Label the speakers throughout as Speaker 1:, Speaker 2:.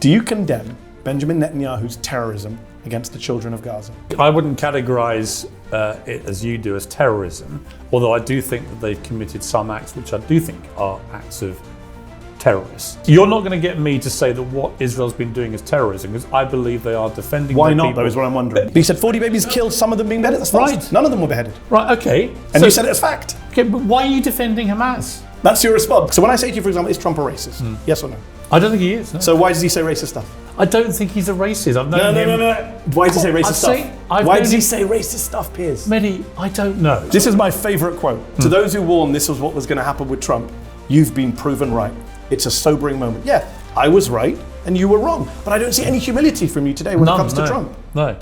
Speaker 1: Do you condemn Benjamin Netanyahu's terrorism against the children of Gaza?
Speaker 2: I wouldn't categorise it as you do as terrorism, although I do think that they've committed some acts which I do think are acts of terrorists. You're not going to get me to say that what Israel's been doing is terrorism, because I believe they are defending
Speaker 1: Why
Speaker 2: their
Speaker 1: not,
Speaker 2: people.
Speaker 1: though, is what I'm wondering. But you said 40 babies killed, some of them being beheaded. That's false.
Speaker 2: Right.
Speaker 1: None of them were beheaded.
Speaker 2: Right, okay.
Speaker 1: And you said it as fact.
Speaker 2: Okay, but why are you defending Hamas?
Speaker 1: That's your response. So when I say to you, for example, is Trump a racist? Yes or no?
Speaker 2: I don't think he is. No.
Speaker 1: So why does he say racist stuff?
Speaker 2: I don't think he's a racist. I've known him.
Speaker 1: No. Why does he say racist stuff? Why does he say racist stuff, Piers?
Speaker 2: Mehdi, I don't know.
Speaker 1: This is my favourite quote. To those who warned this was what was going to happen with Trump, you've been proven right. It's a sobering moment. Yeah, I was right and you were wrong. But I don't see any humility from you today when it comes to Trump.
Speaker 2: No.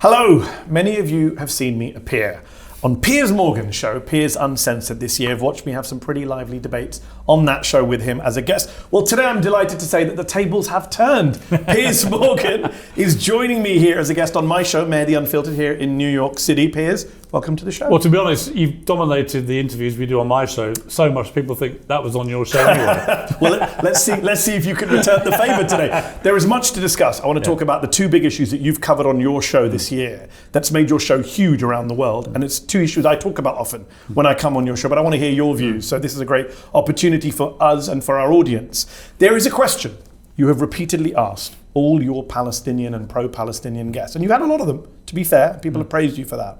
Speaker 1: Hello, many of you have seen me appear on Piers Morgan's show, Piers Uncensored, this year. Have watched me have some pretty lively debates on that show with him as a guest. Well, today I'm delighted to say that the tables have turned. Piers Morgan is joining me here as a guest on my show, Mehdi Unfiltered, here in New York City. Piers, welcome to the show.
Speaker 2: Well, to be honest, you've dominated the interviews we do on my show so much people think that was on your show anyway.
Speaker 1: Well, let's see if you can return the favour today. There is much to discuss. I want to talk about the two big issues that you've covered on your show this year that's made your show huge around the world. And it's two issues I talk about often when I come on your show, but I want to hear your views. So this is a great opportunity for us and for our audience. There is a question you have repeatedly asked all your Palestinian and pro-Palestinian guests, and you've had a lot of them, to be fair. People have praised you for that.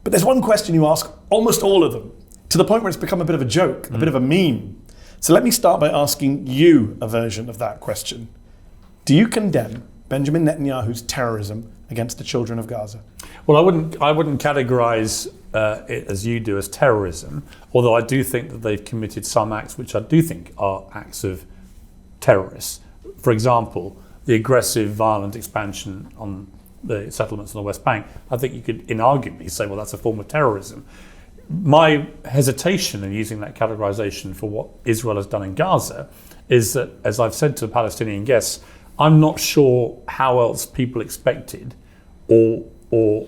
Speaker 1: But there's one question you ask almost all of them, to the point where it's become a bit of a joke, a bit of a meme. So let me start by asking you a version of that question. Do you condemn Benjamin Netanyahu's terrorism against the children of Gaza?
Speaker 2: Well, I wouldn't categorise it as you do as terrorism, although I do think that they've committed some acts which I do think are acts of terrorists. For example, the aggressive, violent expansion on the settlements on the West Bank. I think you could inarguably say, well, that's a form of terrorism. My hesitation in using that categorisation for what Israel has done in Gaza is that, as I've said to Palestinian guests, I'm not sure how else people expected or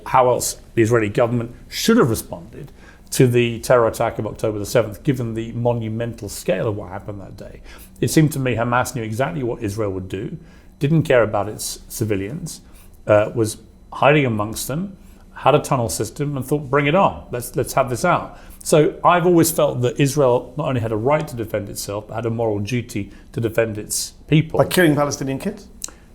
Speaker 2: how else the Israeli government should have responded to the terror attack of October the 7th, given the monumental scale of what happened that day. It seemed to me Hamas knew exactly what Israel would do, didn't care about its civilians, was hiding amongst them, had a tunnel system and thought, bring it on, let's have this out. So I've always felt that Israel not only had a right to defend itself, but had a moral duty to defend its people.
Speaker 1: By killing Palestinian kids?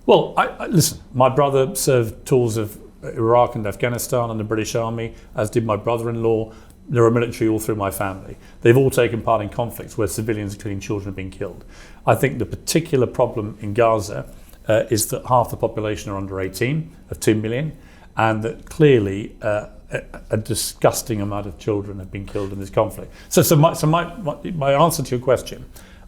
Speaker 2: Well, listen, my brother served tours of Iraq and Afghanistan in the British Army, as did my brother-in-law. There are military all through my family. They've all taken part in conflicts where civilians, including children, have been killed. I think the particular problem in Gaza is that half the population are under 18, of 2 million, and that clearly a disgusting amount of children have been killed in this conflict. So my answer to your question,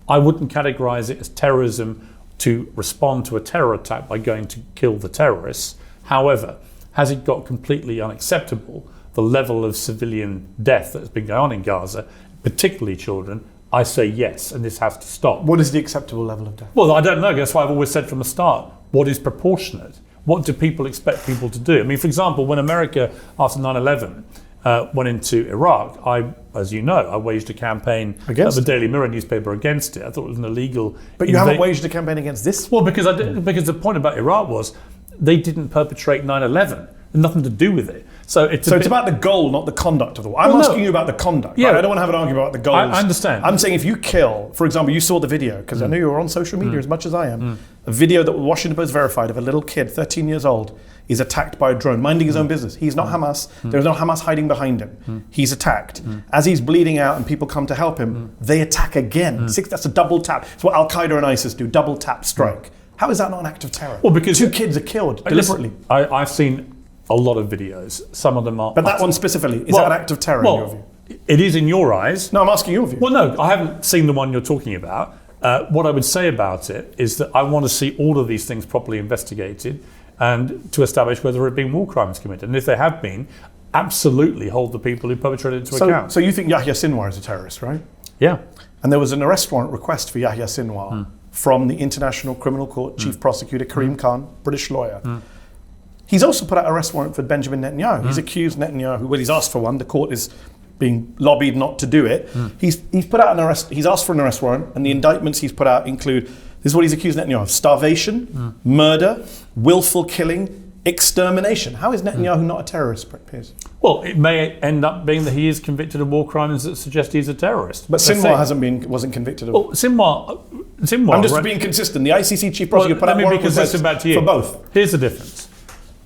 Speaker 2: I wouldn't categorise it as terrorism to respond to a terror attack by going to kill the terrorists. However, has it got completely unacceptable, the level of civilian death that's been going on in Gaza, particularly children? I say yes, and this has to stop.
Speaker 1: What is the acceptable level of death?
Speaker 2: Well, I don't know. That's why I've always said from the start, what is proportionate? What do people expect people to do? I mean, for example, when America, after 9/11, went into Iraq, as you know, I waged a campaign at the Daily Mirror newspaper against it. I thought it was an illegal...
Speaker 1: But you haven't waged a campaign against this?
Speaker 2: Well, because the point about Iraq was they didn't perpetrate 9/11. Nothing to do with it. So it's
Speaker 1: about the goal, not the conduct of the war. I'm asking you about the conduct.
Speaker 2: Yeah,
Speaker 1: right? I don't want to have an argument about the goals.
Speaker 2: I understand.
Speaker 1: I'm saying if you kill, for example, you saw the video, because I know you were on social media as much as I am, a video that Washington Post verified of a little kid, 13 years old, is attacked by a drone, minding his own business. He's not Hamas. There's no Hamas hiding behind him. He's attacked. As he's bleeding out and people come to help him, they attack again. That's a double tap. It's what Al-Qaeda and ISIS do, double tap strike. How is that not an act of terror?
Speaker 2: Well, because
Speaker 1: 2 kids are killed deliberately.
Speaker 2: Listen, I've seen a lot of videos. Some of them are...
Speaker 1: But that one specifically, is that an act of terror in your view?
Speaker 2: It is in your eyes.
Speaker 1: No, I'm asking your view.
Speaker 2: Well, no, I haven't seen the one you're talking about. What I would say about it is that I want to see all of these things properly investigated and to establish whether there have been war crimes committed. And if there have been, absolutely hold the people who perpetrated it to account.
Speaker 1: So you think Yahya Sinwar is a terrorist, right?
Speaker 2: Yeah.
Speaker 1: And there was an arrest warrant request for Yahya Sinwar from the International Criminal Court Chief Prosecutor Karim Khan, British lawyer. He's also put out an arrest warrant for Benjamin Netanyahu. He's accused Netanyahu, well, he's asked for one. The court is being lobbied not to do it. He's put out an arrest. He's asked for an arrest warrant, and the indictments he's put out include, this is what he's accused Netanyahu of: starvation, murder, willful killing, extermination. How is Netanyahu not a terrorist, Piers?
Speaker 2: Well, it may end up being that he is convicted of war crimes that suggest he's a terrorist.
Speaker 1: But Sinwar wasn't convicted of.
Speaker 2: Well, Sinwar.
Speaker 1: I'm just being consistent. The ICC chief prosecutor put out warrant for both.
Speaker 2: Here's the difference.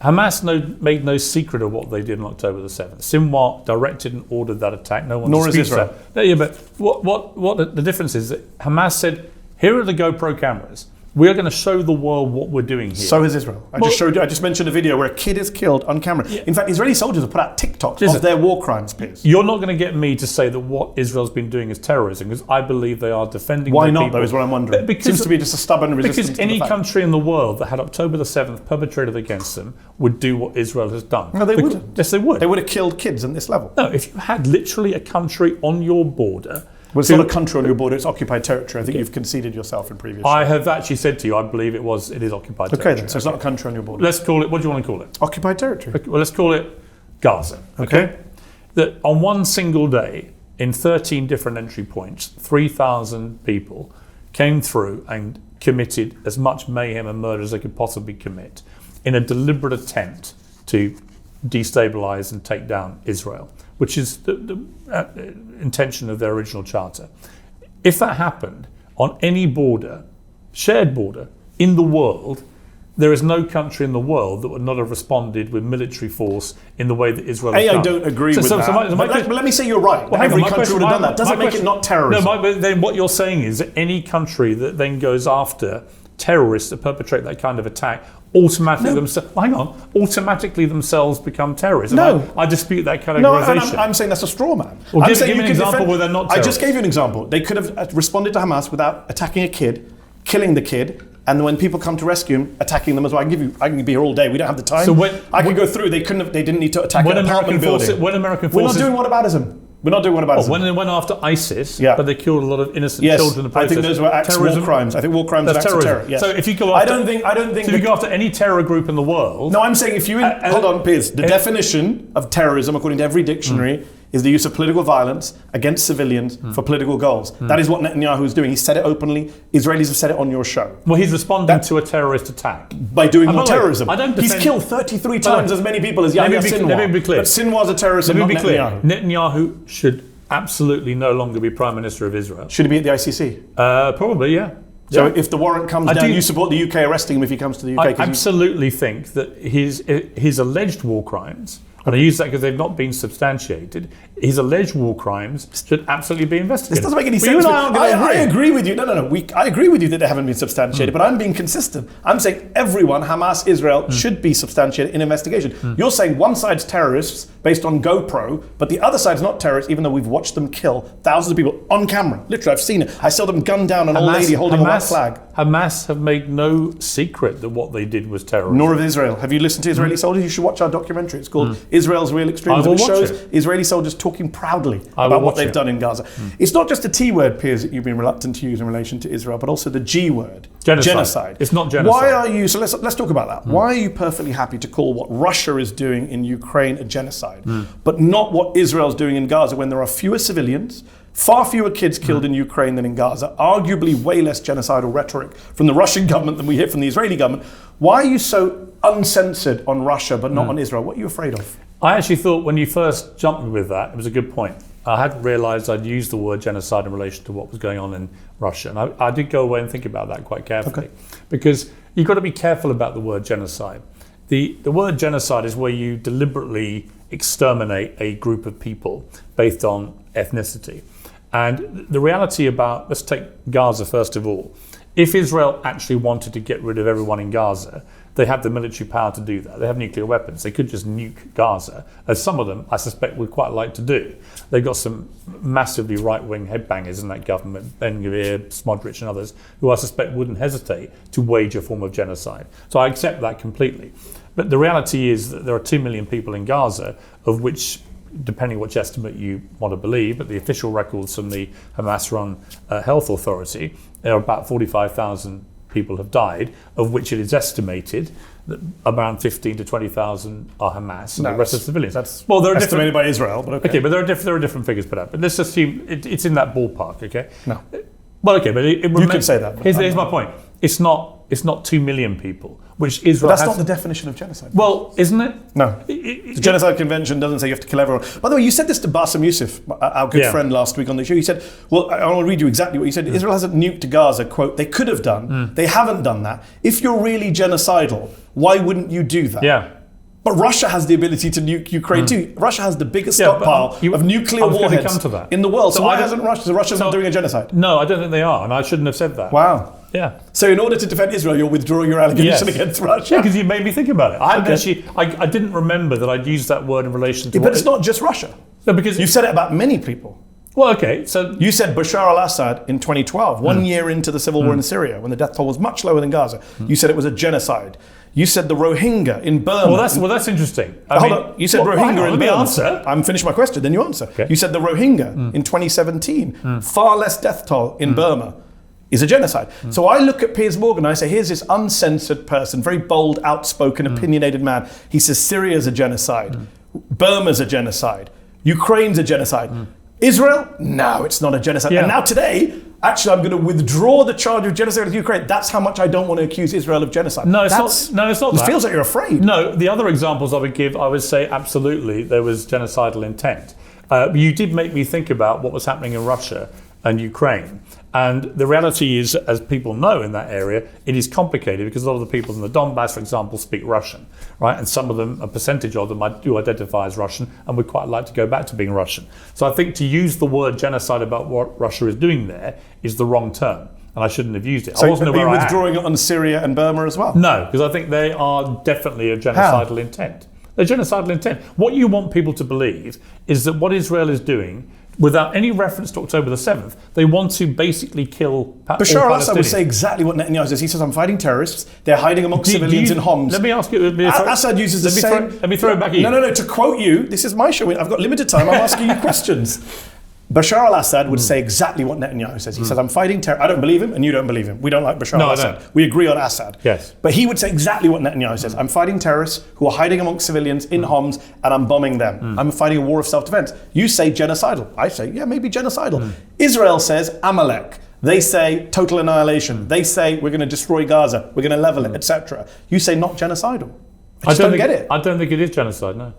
Speaker 2: Hamas made no secret of what they did on October the 7th. Sinwar directed and ordered that attack. No one
Speaker 1: Nor is Israel.
Speaker 2: That. Yeah, but what the difference is that Hamas said, here are the GoPro cameras. We are going to show the world what we're doing here.
Speaker 1: So has Israel. I just mentioned a video where a kid is killed on camera. Yeah. In fact, Israeli soldiers have put out TikToks of their war crimes, Piers.
Speaker 2: You're not going to get me to say that what Israel's been doing is terrorism, because I believe they are defending
Speaker 1: Why
Speaker 2: their
Speaker 1: not,
Speaker 2: people.
Speaker 1: though, is what I'm wondering. It seems to be just a stubborn resistance.
Speaker 2: Because any country in the world that had October the 7th perpetrated against them would do what Israel has done.
Speaker 1: No, they wouldn't.
Speaker 2: Yes, they would.
Speaker 1: They would have killed kids at this level.
Speaker 2: No, if you had literally a country on your border.
Speaker 1: Well, it's not a country on your border, it's occupied territory. I think you've conceded yourself in previous
Speaker 2: I have actually said to you, I believe it is occupied territory.
Speaker 1: Okay, then, so it's not a country on your border.
Speaker 2: Let's call it, what do you want to call it?
Speaker 1: Occupied territory.
Speaker 2: Okay, well, let's call it Gaza.
Speaker 1: Okay.
Speaker 2: That on one single day, in 13 different entry points, 3,000 people came through and committed as much mayhem and murder as they could possibly commit in a deliberate attempt to destabilize and take down Israel, which is the intention of their original charter. If that happened on any border, shared border in the world, there is no country in the world that would not have responded with military force in the way that Israel has done.
Speaker 1: I don't agree with that. But let me say you're right.
Speaker 2: Well,
Speaker 1: every country would have done that. Doesn't make it not terrorism.
Speaker 2: No, but then what you're saying is that any country that then goes after terrorists that perpetrate that kind of attack automatically themselves become terrorists.
Speaker 1: No,
Speaker 2: I dispute that categorization.
Speaker 1: No, I'm saying that's a straw man.
Speaker 2: Well, give me an example where they're not terrorists.
Speaker 1: I just gave you an example. They could have responded to Hamas without attacking a kid, killing the kid, and when people come to rescue him, attacking them as well. I can be here all day. We don't have the time. So I can go through. They didn't need to attack an apartment building.
Speaker 2: When American
Speaker 1: forces,
Speaker 2: we're
Speaker 1: not doing whataboutism. We're not doing whataboutism.
Speaker 2: When they went after ISIS, but they killed a lot of innocent children in the process.
Speaker 1: I think those were acts of war crimes. I think war crimes are acts of terror. Yes.
Speaker 2: So if you go after,
Speaker 1: I don't think.
Speaker 2: So if you go after any terror group in the world.
Speaker 1: No, I'm saying if you hold on, Piers. The definition of terrorism, according to every dictionary, is the use of political violence against civilians for political goals. That is what Netanyahu is doing. He said it openly. Israelis have said it on your show.
Speaker 2: Well, he's responding to a terrorist attack
Speaker 1: by doing more terrorism.
Speaker 2: He's
Speaker 1: killed 33 times as many people as Yahya Sinwar.
Speaker 2: Let me be clear.
Speaker 1: But Sinwar's a terrorist, not Netanyahu.
Speaker 2: Netanyahu should absolutely no longer be Prime Minister of Israel.
Speaker 1: Should he be at the ICC?
Speaker 2: Probably, yeah.
Speaker 1: So if the warrant comes down, you support the UK arresting him if he comes to the UK?
Speaker 2: I absolutely think that his alleged war crimes, and I use that because they've not been substantiated, his alleged war crimes should absolutely be investigated.
Speaker 1: This doesn't make any sense. I agree with you. No. I agree with you that they haven't been substantiated, but I'm being consistent. I'm saying everyone, Hamas, Israel, should be substantiated in investigation. You're saying one side's terrorists based on GoPro, but the other side's not terrorists, even though we've watched them kill thousands of people on camera. Literally, I've seen it. I saw them gun down an old lady holding a white flag.
Speaker 2: Hamas have made no secret that what they did was terrorism.
Speaker 1: Nor of Israel. Have you listened to Israeli soldiers? You should watch our documentary. It's called Israel's Real Extremism. It shows Israeli soldiers talking proudly about what they've done in Gaza. It's not just the T word, Piers, that you've been reluctant to use in relation to Israel, but also the G word. Genocide.
Speaker 2: It's not genocide.
Speaker 1: Why are you, so let's talk about that. Why are you perfectly happy to call what Russia is doing in Ukraine a genocide, but not what Israel's doing in Gaza when there are fewer civilians, far fewer kids killed in Ukraine than in Gaza, arguably way less genocidal rhetoric from the Russian government than we hear from the Israeli government? Why are you so uncensored on Russia but not on Israel? What are you afraid of?
Speaker 2: I actually thought when you first jumped me with that, it was a good point. I hadn't realised I'd used the word genocide in relation to what was going on in Russia. And I did go away and think about that quite carefully. Because you've got to be careful about the word genocide. The word genocide is where you deliberately exterminate a group of people based on ethnicity. And the reality about, let's take Gaza first of all. If Israel actually wanted to get rid of everyone in Gaza, they have the military power to do that. They have nuclear weapons. They could just nuke Gaza, as some of them, I suspect, would quite like to do. They've got some massively right-wing headbangers in that government, Ben-Gvir, Smodrich and others, who I suspect wouldn't hesitate to wage a form of genocide. So I accept that completely. But the reality is that there are 2 million people in Gaza, of which, depending which estimate you want to believe, but the official records from the Hamas-run health authority, there are about 45,000 people have died, of which it is estimated around 15 to 20,000 are Hamas, and
Speaker 1: No,
Speaker 2: the rest are civilians.
Speaker 1: That's
Speaker 2: well, there are
Speaker 1: estimated by Israel, but okay.
Speaker 2: Okay, but there are different figures put out. But let's assume it's in that ballpark. Okay.
Speaker 1: No.
Speaker 2: Well, okay, but
Speaker 1: you can say that.
Speaker 2: Here's my point. It's not 2 million people, which Israel.
Speaker 1: But that's not the definition of genocide.
Speaker 2: Well, isn't it?
Speaker 1: No. The Genocide Convention doesn't say you have to kill everyone. By the way, you said this to Bassem Youssef, our good friend, last week on the show. You said, well, I want to read you exactly what you said. Israel hasn't nuked Gaza, quote, they could have done. They haven't done that. If you're really genocidal, why wouldn't you do that?
Speaker 2: Yeah.
Speaker 1: But Russia has the ability to nuke Ukraine too. Russia has the biggest stockpile of nuclear warheads in the world. So why hasn't Russia? So Russia's not doing a genocide?
Speaker 2: No, I don't think they are, and I shouldn't have said that.
Speaker 1: Wow.
Speaker 2: Yeah.
Speaker 1: So in order to defend Israel, you're withdrawing your allegation against Russia?
Speaker 2: Yeah, because you made me think about it. I didn't remember that I'd used that word in relation to...
Speaker 1: but it's not just Russia.
Speaker 2: No, because...
Speaker 1: You've said it about many people.
Speaker 2: Well, okay, so...
Speaker 1: You said Bashar al-Assad in 2012, 1 year into the civil war in Syria, when the death toll was much lower than Gaza. You said it was a genocide. You said the Rohingya in Burma...
Speaker 2: Well, that's interesting.
Speaker 1: Hold on. You said Rohingya in Burma.
Speaker 2: Answer.
Speaker 1: I'm finished my question, then you answer.
Speaker 2: Okay.
Speaker 1: You said the Rohingya in 2017, far less death toll in Burma, is a genocide. So I look at Piers Morgan and I say, here's this uncensored person, very bold, outspoken, opinionated man. He says Syria's a genocide. Burma's a genocide. Ukraine's a genocide. Israel? No, it's not a genocide.
Speaker 2: Yeah.
Speaker 1: And now today, actually, I'm going to withdraw the charge of genocide with Ukraine. That's how much I don't want to accuse Israel of genocide.
Speaker 2: No, it's not. No, it's not.
Speaker 1: It feels like you're afraid.
Speaker 2: No, the other examples I would give, I would say absolutely there was genocidal intent. You did make me think about what was happening in Russia and Ukraine. And the reality is, as people know in that area, it is complicated because a lot of the people in the Donbass, for example, speak Russian, right? And some of them, a percentage of them, do identify as Russian and would quite like to go back to being Russian. So I think to use the word genocide about what Russia is doing there is the wrong term. And I shouldn't have used it.
Speaker 1: So
Speaker 2: I wasn't aware
Speaker 1: are you withdrawing it on Syria and Burma as well?
Speaker 2: No, because I think they are definitely a genocidal intent. They're genocidal intent. What you want people to believe is that what Israel is doing, without any reference to October the 7th, they want to basically kill
Speaker 1: Bashar al-Assad would say exactly what Netanyahu says. He says, I'm fighting terrorists. They're hiding amongst civilians in Homs.
Speaker 2: Let me ask you.
Speaker 1: Assad uses the same...
Speaker 2: Let me throw it back at you.
Speaker 1: No. To quote you, this is my show. I've got limited time. I'm asking you questions. Bashar al-Assad would say exactly what Netanyahu says. He says, I'm fighting terror. I don't believe him and you don't believe him. We don't like Bashar al-Assad. We agree on Assad.
Speaker 2: Yes.
Speaker 1: But he would say exactly what Netanyahu says. I'm fighting terrorists who are hiding amongst civilians in Homs and I'm bombing them. I'm fighting a war of self-defense. You say genocidal. I say, yeah, maybe genocidal. Israel says Amalek. They say total annihilation. They say we're going to destroy Gaza. We're going to level it, etc. You say not genocidal. I don't get it.
Speaker 2: I don't think it is genocide, no.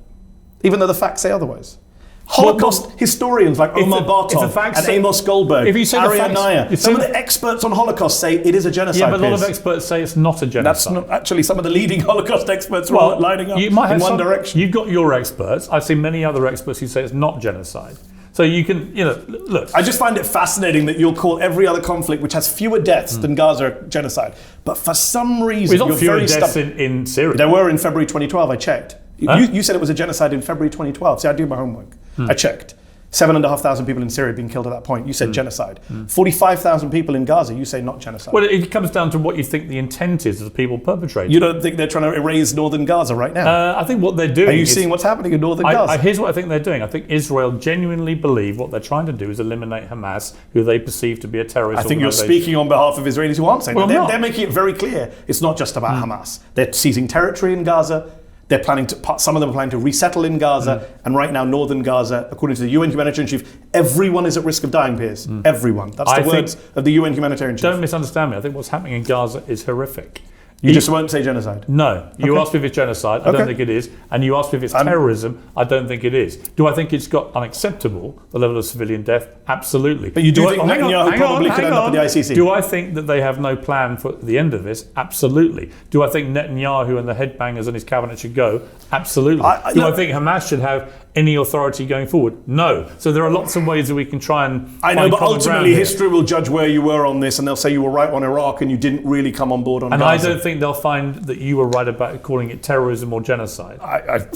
Speaker 1: Even though the facts say otherwise. Holocaust historians like Omar Bartov and Amos Goldberg, Ariel Naya, some of the experts on Holocaust say it is a genocide.
Speaker 2: Yeah, but a lot of experts say it's not a genocide.
Speaker 1: That's not actually some of the leading Holocaust experts are all lining up in one direction.
Speaker 2: You've got your experts. I've seen many other experts who say it's not genocide. So you can, look.
Speaker 1: I just find it fascinating that you'll call every other conflict which has fewer deaths than Gaza genocide. But for some reason,
Speaker 2: you're very deaths in Syria.
Speaker 1: There were in February 2012, I checked.
Speaker 2: Huh?
Speaker 1: You said it was a genocide in February 2012. See, I do my homework. I checked. 7,500 people in Syria being killed at that point. You said genocide. 45,000 people in Gaza. You say not genocide.
Speaker 2: Well, it comes down to what you think the intent is of the people perpetrating.
Speaker 1: You don't think they're trying to erase northern Gaza right now?
Speaker 2: I think what they're doing.
Speaker 1: Are you seeing what's happening in northern Gaza?
Speaker 2: Here's what I think they're doing. I think Israel genuinely believe what they're trying to do is eliminate Hamas, who they perceive to be a terrorist
Speaker 1: I think you're speaking on behalf of Israelis who aren't saying that. They're making it very clear. It's not just about Hamas. They're seizing territory in Gaza. They're planning to, some of them are planning to resettle in Gaza, and right now, northern Gaza, according to the UN humanitarian chief, everyone is at risk of dying, Piers. Everyone. That's the words of the UN humanitarian chief.
Speaker 2: Don't misunderstand me. I think what's happening in Gaza is horrific.
Speaker 1: You just won't say genocide?
Speaker 2: No. You asked me if it's genocide. I don't think it is. And you asked me if it's terrorism. I don't think it is. Do I think it's got unacceptable, the level of civilian death? Absolutely.
Speaker 1: But you do think Netanyahu probably could end up at the ICC?
Speaker 2: Do I think that they have no plan for the end of this? Absolutely. Do I think Netanyahu and the headbangers and his cabinet should go? Absolutely. Do I think Hamas should have any authority going forward? No. So there are lots of ways that we can try and
Speaker 1: I know, but ultimately history will judge where you were on this, and they'll say you were right on Iraq and you didn't really come on board on Gaza.
Speaker 2: And I don't think they'll find that you were right about calling it terrorism or genocide.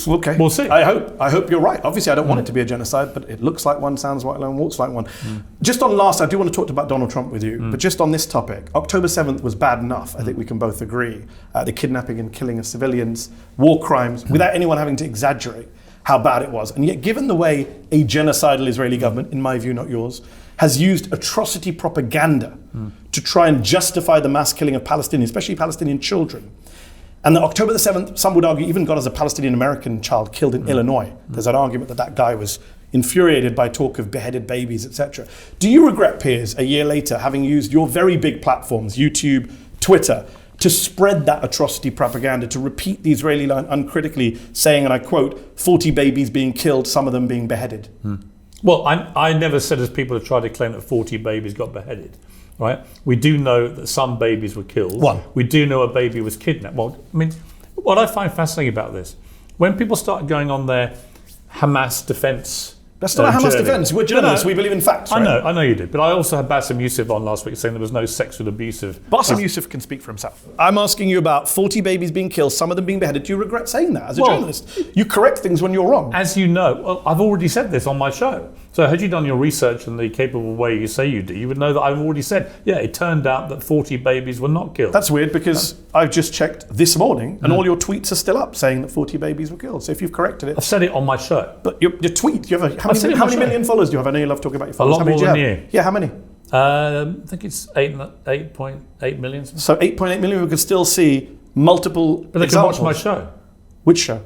Speaker 1: Okay.
Speaker 2: We'll see.
Speaker 1: I hope you're right. Obviously, I don't want it to be a genocide, but it looks like one, sounds like one, walks like one. Just on last, I do want to talk about Donald Trump with you, but just on this topic, October 7th was bad enough. I think we can both agree. The kidnapping and killing of civilians, war crimes, without anyone having to exaggerate how bad it was. And yet, given the way a genocidal Israeli government, in my view, not yours, has used atrocity propaganda to try and justify the mass killing of Palestinians, especially Palestinian children, And the October the 7th, some would argue, even got as a Palestinian-American child killed in Illinois. There's an argument that that guy was infuriated by talk of beheaded babies, etc. Do you regret, Piers, a year later, having used your very big platforms, YouTube, Twitter, to spread that atrocity propaganda, to repeat the Israeli line uncritically, saying, and I quote, 40 babies being killed, some of them being beheaded?
Speaker 2: Well, I never said, as people have tried to claim, that 40 babies got beheaded. Right? We do know that some babies were killed.
Speaker 1: One.
Speaker 2: We do know a baby was kidnapped. Well, I mean, what I find fascinating about this, when people start going on their Hamas defense.
Speaker 1: That's not a Hamas defense. We're journalists.
Speaker 2: No.
Speaker 1: We believe in facts. Right?
Speaker 2: I know you did. But I also had Bassem Youssef on last week saying there was no sexual abuse of.
Speaker 1: Bassem Youssef can speak for himself. I'm asking you about 40 babies being killed, some of them being beheaded. Do you regret saying that as a journalist? You correct things when you're wrong.
Speaker 2: As you know, well, I've already said this on my show. So had you done your research in the capable way you say you do, you would know that I've already said, yeah, it turned out that 40 babies were not killed.
Speaker 1: That's weird because I've just checked this morning and all your tweets are still up saying that 40 babies were killed. So if you've corrected it.
Speaker 2: I've said it on my show.
Speaker 1: But your tweet, you have how many million followers do you have? I know you love talking about your followers.
Speaker 2: A lot more than you.
Speaker 1: Yeah, how many?
Speaker 2: I think it's 8.8 million.
Speaker 1: So 8.8 million, we could still see multiple
Speaker 2: But they
Speaker 1: examples.
Speaker 2: can watch my show.
Speaker 1: Which show?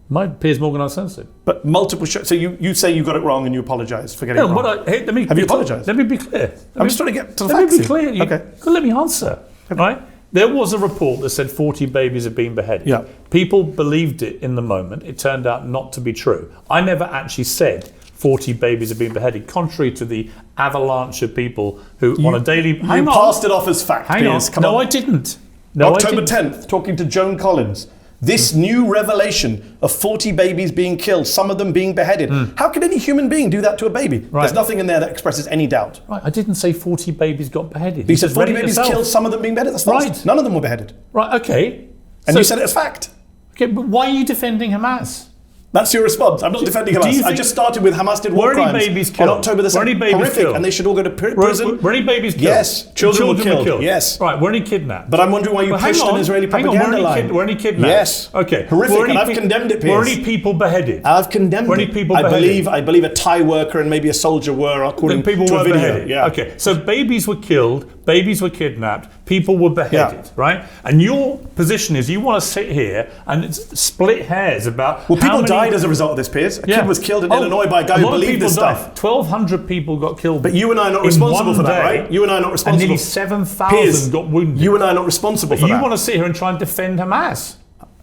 Speaker 2: My Piers Morgan Uncensored.
Speaker 1: But multiple shows. So you say you got it wrong and you apologise for getting it wrong.
Speaker 2: Have
Speaker 1: you apologised?
Speaker 2: Let me be clear.
Speaker 1: I'm just trying to get to the
Speaker 2: facts. Let me be
Speaker 1: here.
Speaker 2: clear. Let me answer. Okay. Right? There was a report that said 40 babies had been beheaded.
Speaker 1: Yeah.
Speaker 2: People believed it in the moment. It turned out not to be true. I never actually said 40 babies have been beheaded, contrary to the avalanche of people who on a daily...
Speaker 1: You passed it off as fact, Piers. Come on.
Speaker 2: I didn't.
Speaker 1: October 10th, talking to Joan Collins. This new revelation of 40 babies being killed, some of them being beheaded. How can any human being do that to a baby? Right. There's nothing in there that expresses any doubt.
Speaker 2: Right, I didn't say 40 babies got beheaded.
Speaker 1: You said 40 babies killed, some of them being beheaded? That's false.
Speaker 2: Right.
Speaker 1: None of them were beheaded.
Speaker 2: Right, okay.
Speaker 1: And you said it as fact.
Speaker 2: Okay, but why are you defending Hamas?
Speaker 1: That's your response. I'm not defending Hamas. I just started with Hamas did war crimes
Speaker 2: babies killed?
Speaker 1: on October the 7th. Horrific, and they should all go to prison.
Speaker 2: Were any babies killed?
Speaker 1: Yes, children were killed. Yes.
Speaker 2: Right, were any kidnapped?
Speaker 1: But I'm wondering why you pushed an Israeli propaganda line.
Speaker 2: Were any kidnapped?
Speaker 1: Yes.
Speaker 2: Okay.
Speaker 1: Horrific, and I've condemned it, Piers.
Speaker 2: Were any people beheaded?
Speaker 1: I've condemned it.
Speaker 2: Were any people beheaded?
Speaker 1: I believe a Thai worker and maybe a soldier were, according to a video.
Speaker 2: Beheaded.
Speaker 1: Yeah.
Speaker 2: Okay, so babies were killed, babies were kidnapped, people were beheaded, right? And your position is you want to sit here and split hairs about
Speaker 1: people died as a result of this, Piers. A kid was killed in Illinois by a guy who believed this stuff.
Speaker 2: 1,200 people got killed.
Speaker 1: But you and I are not responsible for that, right? You and I are not responsible.
Speaker 2: And nearly 7,000 got wounded.
Speaker 1: You and I are not responsible for that.
Speaker 2: You want to sit here and try and defend Hamas.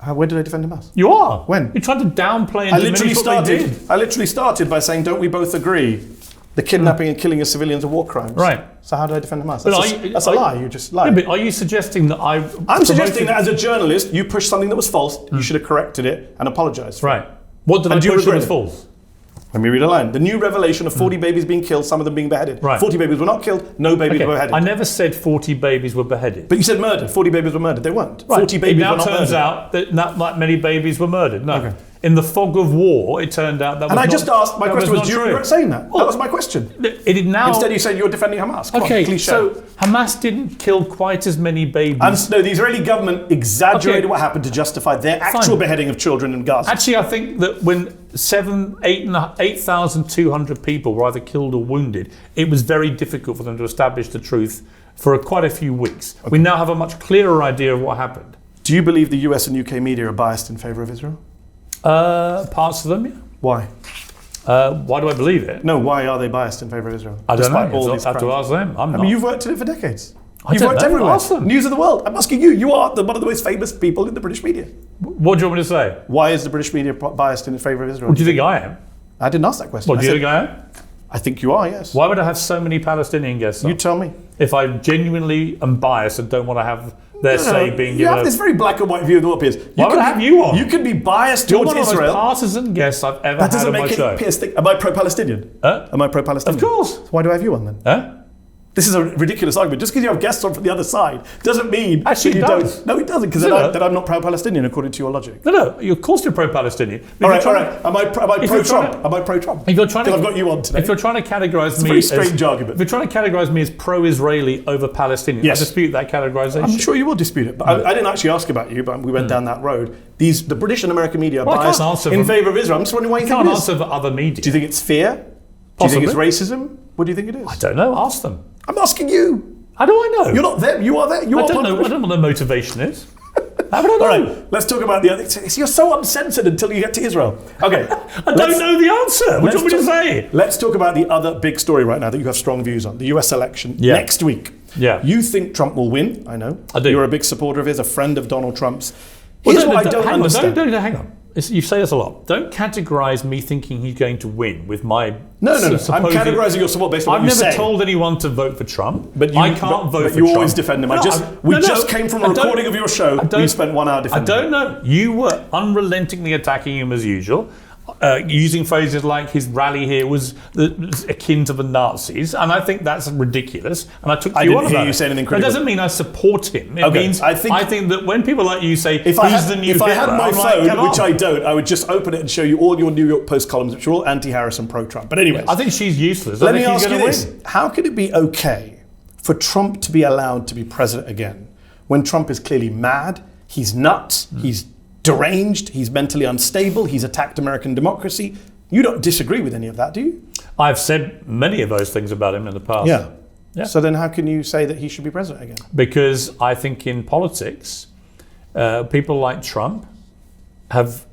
Speaker 1: Where did I defend Hamas?
Speaker 2: You are.
Speaker 1: When?
Speaker 2: You're trying to downplay and diminish what they did.
Speaker 1: I literally started by saying, don't we both agree the kidnapping and killing of civilians are war crimes?
Speaker 2: Right.
Speaker 1: So how did I defend Hamas? That's a lie. You just lied.
Speaker 2: Yeah, but are you suggesting that
Speaker 1: I'm suggesting that as a journalist, you pushed something that was false. You should have corrected it and apologised.
Speaker 2: Right. What did I push that was false?
Speaker 1: Let me read a line. The new revelation of 40 babies being killed, some of them being beheaded. Right. 40 babies were not killed, no babies were beheaded.
Speaker 2: I never said 40 babies were beheaded.
Speaker 1: But you said murdered. 40 babies were murdered. They weren't. Right. 40 babies were not murdered. It now turns out that not that many babies were murdered. No. Okay. In the fog of war, it turned out that was And I just asked, my question was, do you regret saying that? That was my question. Instead you said you're defending Hamas. Come on, cliche.
Speaker 2: So Hamas didn't kill quite as many babies.
Speaker 1: And no, the Israeli government exaggerated what happened to justify their actual beheading of children in Gaza.
Speaker 2: Actually, I think that when 8,200 people were either killed or wounded, it was very difficult for them to establish the truth for quite a few weeks. Okay. We now have a much clearer idea of what happened.
Speaker 1: Do you believe the US and UK media are biased in favour of Israel?
Speaker 2: Parts of them, yeah.
Speaker 1: Why?
Speaker 2: Why do I believe it?
Speaker 1: No, why are they biased in favour of Israel?
Speaker 2: I don't know. I have to ask them. I
Speaker 1: mean, you've worked in it for decades. You've worked everywhere.
Speaker 2: Awesome.
Speaker 1: News of the world. I'm asking you. You are one of the most famous people in the British media.
Speaker 2: What do you want me to say?
Speaker 1: Why is the British media biased in favour of Israel?
Speaker 2: What do you think I am?
Speaker 1: I didn't ask that question.
Speaker 2: What do you think I am?
Speaker 1: I think you are, yes.
Speaker 2: Why would I have so many Palestinian guests on?
Speaker 1: You tell me.
Speaker 2: If I genuinely am biased and don't want to have their say being given.
Speaker 1: You have this very black and white view of the world, Piers.
Speaker 2: Why would I have you on?
Speaker 1: You could be biased towards Israel.
Speaker 2: You're one of the most partisan guests I've ever had on my show.
Speaker 1: Piers, am I pro-Palestinian? Am I pro-Palestinian?
Speaker 2: Of course.
Speaker 1: So why do I have you on then? This is a ridiculous argument. Just because you have guests on from the other side doesn't mean
Speaker 2: actually
Speaker 1: that
Speaker 2: you don't.
Speaker 1: No, it doesn't, because then I'm not pro-Palestinian according to your logic.
Speaker 2: No, of course you're pro-Palestinian.
Speaker 1: All right. Am I pro-Trump? Am I pro-Trump? Because I've got you on today.
Speaker 2: If you're trying to categorise me,
Speaker 1: it's a very strange argument.
Speaker 2: If you're trying to categorise me as pro-Israeli over Palestinian, I dispute that categorisation.
Speaker 1: I'm sure you will dispute it, but I didn't actually ask about you. But we went down that road. The British and American media are biased in favour of Israel. I'm just wondering why you think it is.
Speaker 2: Can't answer for other media.
Speaker 1: Do you think it's fear?
Speaker 2: Possibly.
Speaker 1: Do you think it's racism? What do you think it is?
Speaker 2: I don't know. Ask them.
Speaker 1: I'm asking you.
Speaker 2: How do I know?
Speaker 1: You're not them. You are there.
Speaker 2: I don't know what their motivation is. How would I know?
Speaker 1: All right, let's talk about the other. You're so uncensored until you get to Israel. Okay.
Speaker 2: I don't know the answer. What do you want me to say?
Speaker 1: Let's talk about the other big story right now that you have strong views on, the US election next week.
Speaker 2: Yeah.
Speaker 1: You think Trump will win, I know.
Speaker 2: I do.
Speaker 1: You're a big supporter of his, a friend of Donald Trump's. Here's what I don't understand.
Speaker 2: Hang on. You say this a lot. Don't categorise me thinking he's going to win with my...
Speaker 1: No. I'm categorising your support based on what you say.
Speaker 2: I've never told anyone to vote for Trump.
Speaker 1: But
Speaker 2: I can't vote for Trump.
Speaker 1: You always defend him. We just came from a recording of your show. You spent 1 hour defending him.
Speaker 2: I don't know. You were unrelentingly attacking him as usual. Using phrases like his rally here was akin to the Nazis, and I think that's ridiculous. And I took you on about it.
Speaker 1: I didn't hear you say anything critical.
Speaker 2: That doesn't mean I support him. It means I think that when people like you say,
Speaker 1: if I had my phone, which I don't, I would just open it and show you all your New York Post columns, which are all anti-Harris and pro-Trump. But anyway,
Speaker 2: I think she's useless.
Speaker 1: Let me ask you this: how could it be okay for Trump to be allowed to be president again when Trump is clearly mad? He's nuts. He's deranged, he's mentally unstable, he's attacked American democracy. You don't disagree with any of that, do you?
Speaker 2: I've said many of those things about him in the past.
Speaker 1: Yeah. So then how can you say that he should be president again?
Speaker 2: Because I think in politics, people like Trump have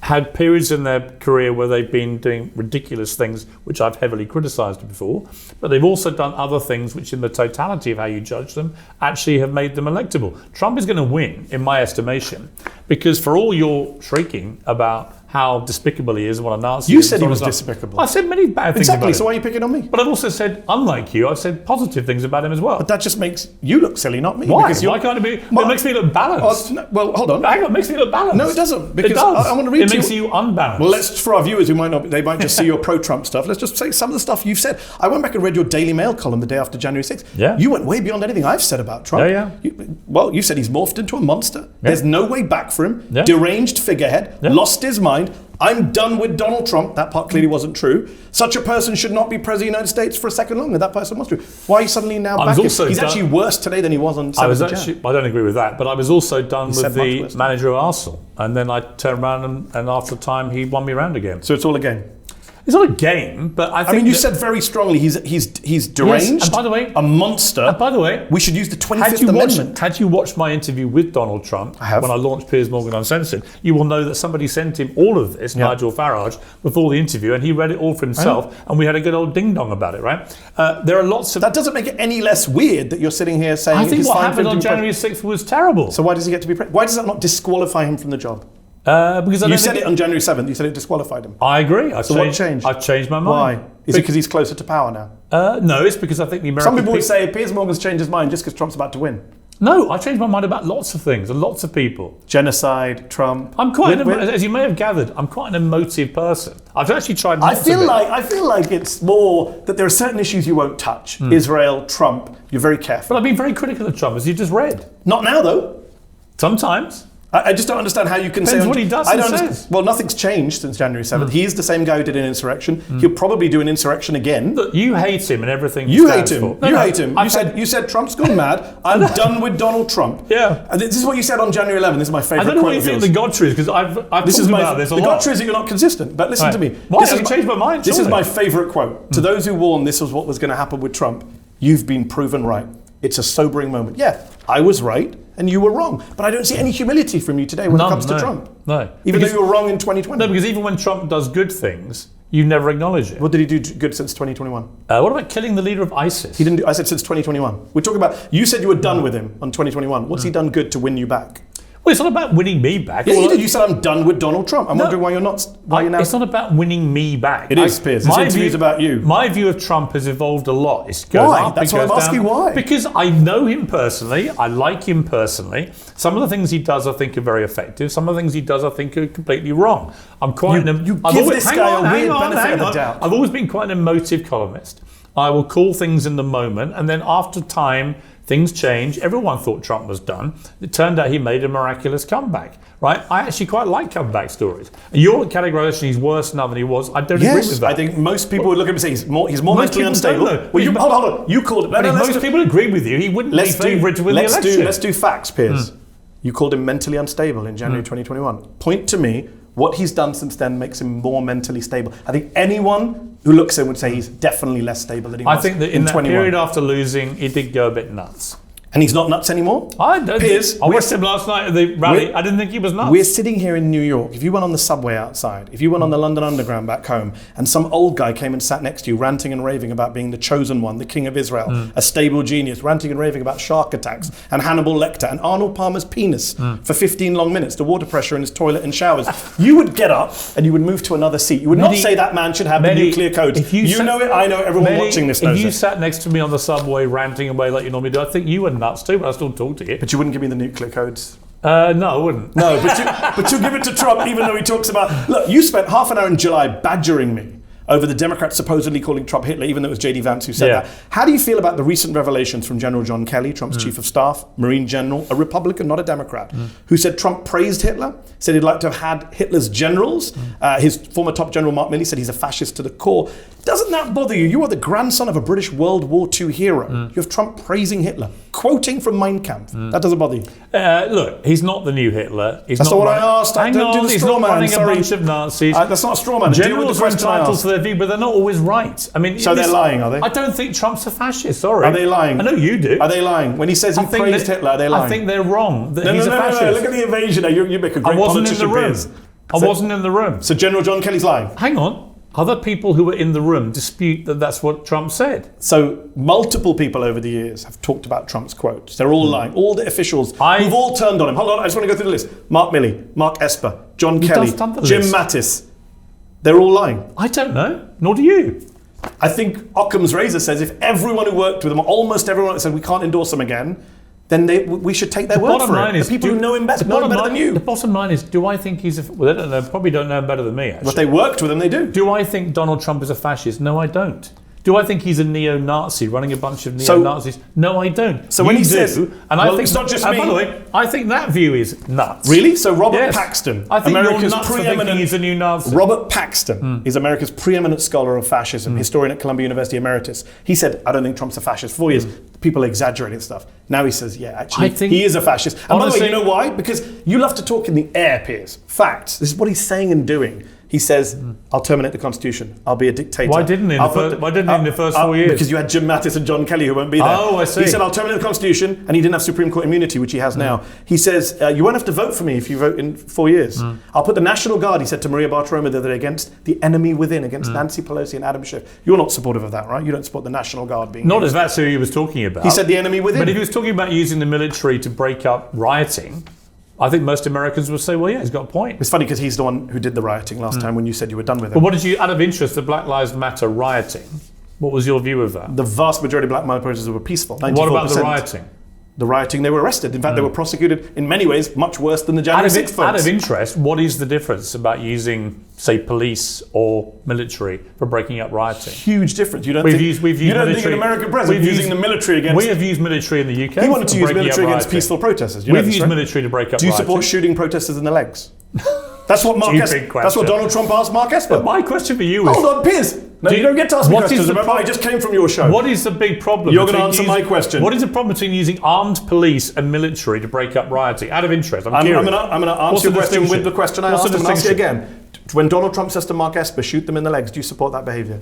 Speaker 2: had periods in their career where they've been doing ridiculous things, which I've heavily criticised before, but they've also done other things which in the totality of how you judge them actually have made them electable. Trump is going to win, in my estimation, because for all your shrieking about how despicable he is and what a Nazi
Speaker 1: you
Speaker 2: is...
Speaker 1: said he was despicable.
Speaker 2: I said many bad things about him.
Speaker 1: Exactly, so why are you picking on me?
Speaker 2: But I've also said, unlike you, I've said positive things about him as well.
Speaker 1: But that just makes you look silly, not me.
Speaker 2: Why? Why can't it be? It makes me look balanced.
Speaker 1: Well, hold on.
Speaker 2: Hang on, it makes me look balanced.
Speaker 1: No, it doesn't. Because
Speaker 2: it does.
Speaker 1: I want to read
Speaker 2: it makes you unbalanced.
Speaker 1: Well, for our viewers who they might just see your pro-Trump stuff, let's just say some of the stuff you've said. I went back and read your Daily Mail column the day after January 6th.
Speaker 2: Yeah.
Speaker 1: You went way beyond anything I've said about Trump. You said he's morphed into a monster. Yeah. There's no way back for him. Yeah. Deranged figurehead. Yeah. Lost his mind. I'm done with Donald Trump. That part clearly wasn't true. Such a person should not be president of the United States for a second longer. That person was true. Why are you suddenly now back? He's actually worse today than he was on 7th of January.
Speaker 2: I don't agree with that, but I was also done with the manager of Arsenal. And then I turned around and after time he won me around again.
Speaker 1: So it's all a game?
Speaker 2: It's not a game, but I think...
Speaker 1: I mean, you said very strongly he's deranged,
Speaker 2: yes, and by the way,
Speaker 1: a monster.
Speaker 2: And by the way,
Speaker 1: we should use the 25th Amendment.
Speaker 2: Had you watched my interview with Donald Trump when I launched Piers Morgan Uncensored, you will know that somebody sent him all of this, Nigel Farage, before the interview, and he read it all for himself, and we had a good old ding-dong about it, right? There are lots of...
Speaker 1: That doesn't make it any less weird that you're sitting here saying...
Speaker 2: I think what happened on January 6th was terrible.
Speaker 1: So why does he get to be president? Why does that not disqualify him from the job?
Speaker 2: Because
Speaker 1: you said it on January 7th. You said it disqualified him.
Speaker 2: I agree.
Speaker 1: What changed?
Speaker 2: I've changed my mind.
Speaker 1: Why? Is it because he's closer to power now?
Speaker 2: No, it's because I think the American...
Speaker 1: Some people would say Piers Morgan's changed his mind just because Trump's about to win.
Speaker 2: No, I changed my mind about lots of things and lots of people.
Speaker 1: Genocide, Trump.
Speaker 2: I'm quite, as you may have gathered, I'm quite an emotive person. I've actually tried not
Speaker 1: I feel like it's more that there are certain issues you won't touch. Israel, Trump, you're very careful.
Speaker 2: But I've been very critical of Trump, as you just read.
Speaker 1: Not now, though.
Speaker 2: Sometimes.
Speaker 1: I just don't understand how you can say...
Speaker 2: Depends what he does and says.
Speaker 1: Well, nothing's changed since January 7th. He is the same guy who did an insurrection. He'll probably do an insurrection again.
Speaker 2: Look, you hate him and everything
Speaker 1: you hate him. You hate him. You said Trump's gone mad. I'm done with Donald Trump.
Speaker 2: Yeah.
Speaker 1: And this is what you said on January 11th. This is my favourite quote.
Speaker 2: I don't know what you think the gotcha is, because I've talked about this a lot.
Speaker 1: The gotcha is that you're not consistent. But listen to me.
Speaker 2: Why? Have you changed my mind?
Speaker 1: This is my favourite quote. To those who warned this was what was going to happen with Trump, you've been proven right. It's a sobering moment. Yeah, I was right and you were wrong. But I don't see any humility from you today when it comes to Trump.
Speaker 2: No.
Speaker 1: Even though you were wrong in 2020.
Speaker 2: No, because even when Trump does good things, you never acknowledge it.
Speaker 1: What did he do good since 2021?
Speaker 2: What about killing the leader of ISIS?
Speaker 1: He didn't do, I said since 2021. We're talking about, you said you were done with him on 2021. What's he done good to win you back?
Speaker 2: Well, it's not about winning me back.
Speaker 1: Yeah, you did. You said I'm done with Donald Trump. I'm wondering why you're not. Why you're now.
Speaker 2: It's not about winning me back.
Speaker 1: It is, Piers. This interview's about you.
Speaker 2: My view of Trump has evolved a lot. It goes
Speaker 1: why?
Speaker 2: Up,
Speaker 1: That's why I'm asking why.
Speaker 2: Because I know him personally. I like him personally. Some of the things he does, I think, are very effective. Some of the things he does, I think, are completely wrong. I'm quite.
Speaker 1: You give this guy a weird benefit of the doubt.
Speaker 2: I've always been quite an emotive columnist. I will call things in the moment, and then after time, things change. Everyone thought Trump was done. It turned out he made a miraculous comeback, right? I actually quite like comeback stories. Your categorization, he's worse now than he was. I don't agree with that.
Speaker 1: I think most people would look at him and say he's more mentally unstable.
Speaker 2: Well,
Speaker 1: hold on. You called it.
Speaker 2: Most people agree with you. He wouldn't be favourite to win the election.
Speaker 1: Let's do facts, Piers. You called him mentally unstable in January 2021. Point to me what he's done since then makes him more mentally stable. I think anyone who looks at him would say he's definitely less stable than he was.
Speaker 2: I think that in that period after losing, he did go a bit nuts.
Speaker 1: And he's not nuts anymore?
Speaker 2: I don't
Speaker 1: Piers,
Speaker 2: I watched him last night at the rally. I didn't think he was nuts.
Speaker 1: We're sitting here in New York. If you went on the subway outside, if you went on the London Underground back home, and some old guy came and sat next to you ranting and raving about being the chosen one, the king of Israel, a stable genius, ranting and raving about shark attacks and Hannibal Lecter and Arnold Palmer's penis for 15 long minutes, the water pressure in his toilet and showers, you would get up and you would move to another seat. You would not say that man should have the nuclear codes. You know it, I know it, everyone watching this knows it.
Speaker 2: If you sat next to me on the subway ranting away like you normally do, I think you were nuts too, but I still talk to you.
Speaker 1: But you wouldn't give me the nuclear codes?
Speaker 2: No, I wouldn't.
Speaker 1: No, but you'll give it to Trump even though he talks about... Look, you spent half an hour in July badgering me over the Democrats supposedly calling Trump Hitler, even though it was J.D. Vance who said that. How do you feel about the recent revelations from General John Kelly, Trump's chief of staff, Marine general, a Republican, not a Democrat, who said Trump praised Hitler, said he'd like to have had Hitler's generals. His former top general, Mark Milley, said he's a fascist to the core. Doesn't that bother you? You are the grandson of a British World War II hero. You have Trump praising Hitler, quoting from Mein Kampf. That doesn't bother you?
Speaker 2: Look, he's not the new Hitler.
Speaker 1: That's not what I asked.
Speaker 2: Hang on,
Speaker 1: do the
Speaker 2: he's
Speaker 1: straw
Speaker 2: not
Speaker 1: man.
Speaker 2: running
Speaker 1: Sorry.
Speaker 2: a bunch of Nazis.
Speaker 1: That's not a straw man.
Speaker 2: Generals are entitled to their view, but they're not always right. I mean,
Speaker 1: so they're lying, are they?
Speaker 2: I don't think Trump's a fascist. Sorry.
Speaker 1: Are they lying?
Speaker 2: I know you do.
Speaker 1: Are they lying? When he says he praised Hitler, are they lying?
Speaker 2: I think they're wrong. That he's a fascist.
Speaker 1: No. Look at the invasion. You make a great politician, Piers.
Speaker 2: I wasn't in the room.
Speaker 1: So General John Kelly's lying.
Speaker 2: Hang on. Other people who were in the room dispute that that's what Trump said.
Speaker 1: So multiple people over the years have talked about Trump's quotes. They're all lying. All the officials who've all turned on him. Hold on, I just want to go through the list. Mark Milley, Mark Esper, John Kelly, Jim Mattis. They're all lying.
Speaker 2: I don't know. Nor do you.
Speaker 1: I think Occam's razor says if everyone who worked with him, almost everyone said we can't endorse him again, then we should take their word for it. The people who know him better than you.
Speaker 2: The bottom line is, do I think he's well, they probably don't know him better than me, actually.
Speaker 1: But they worked with him, they do.
Speaker 2: Do I think Donald Trump is a fascist? No, I don't. Do I think he's a neo-Nazi running a bunch of neo-Nazis? No, I don't.
Speaker 1: So when he says,
Speaker 2: and I think
Speaker 1: it's not just me.
Speaker 2: By the way, I think that view is nuts.
Speaker 1: Really? So Robert Paxton,
Speaker 2: I think
Speaker 1: America's
Speaker 2: you're nuts for thinking he's a new Nazi.
Speaker 1: Robert Paxton is America's preeminent scholar of fascism, historian at Columbia University Emeritus. He said, I don't think Trump's a fascist. For 4 years, people exaggerating stuff. Now he says, yeah, actually, he is a fascist. And by the way, you know why? Because you love to talk in the air, Piers. Facts. This is what he's saying and doing. He says, I'll terminate the Constitution. I'll be a dictator.
Speaker 2: Why didn't he in the first 4 years?
Speaker 1: Because you had Jim Mattis and John Kelly who won't be there.
Speaker 2: Oh, I see.
Speaker 1: He said, I'll terminate the Constitution, and he didn't have Supreme Court immunity, which he has now. He says, you won't have to vote for me if you vote in 4 years. I'll put the National Guard, he said to Maria Bartiromo the other day, against the enemy within, against Nancy Pelosi and Adam Schiff. You're not supportive of that, right? You don't support the National Guard being
Speaker 2: Not
Speaker 1: used.
Speaker 2: if that's who he was talking about.
Speaker 1: He said the enemy within.
Speaker 2: But if he was talking about using the military to break up rioting, I think most Americans would say, well, yeah, he's got a point.
Speaker 1: It's funny because he's the one who did the rioting last time when you said you were done with it.
Speaker 2: But what did you, out of interest, the Black Lives Matter rioting, what was your view of that?
Speaker 1: The vast majority of Black Lives protesters were peaceful. 94%.
Speaker 2: What about the rioting?
Speaker 1: The rioting, they were arrested. In fact, they were prosecuted in many ways much worse than the January 6th folks.
Speaker 2: Out of interest, what is the difference about using, say, police or military for breaking up rioting?
Speaker 1: Huge difference. You don't
Speaker 2: think
Speaker 1: an American president using the military against...
Speaker 2: We have used military in the UK.
Speaker 1: He wanted to use military against peaceful protesters.
Speaker 2: We've used military to break up
Speaker 1: rioting. Do you
Speaker 2: rioting.
Speaker 1: support shooting protesters in the legs? That's what that's what Donald Trump asked Mark Esper.
Speaker 2: But my question for you is...
Speaker 1: Hold on, Piers. No, you don't get to ask me questions. Remember, I just came from your show.
Speaker 2: What is the big problem?
Speaker 1: You're going to answer my question.
Speaker 2: What is the problem between using armed police and military to break up rioting? Out of interest, I'm curious.
Speaker 1: I'm going to answer your question with the question I asked him and ask you again. When Donald Trump says to Mark Esper, shoot them in the legs, do you support that behaviour?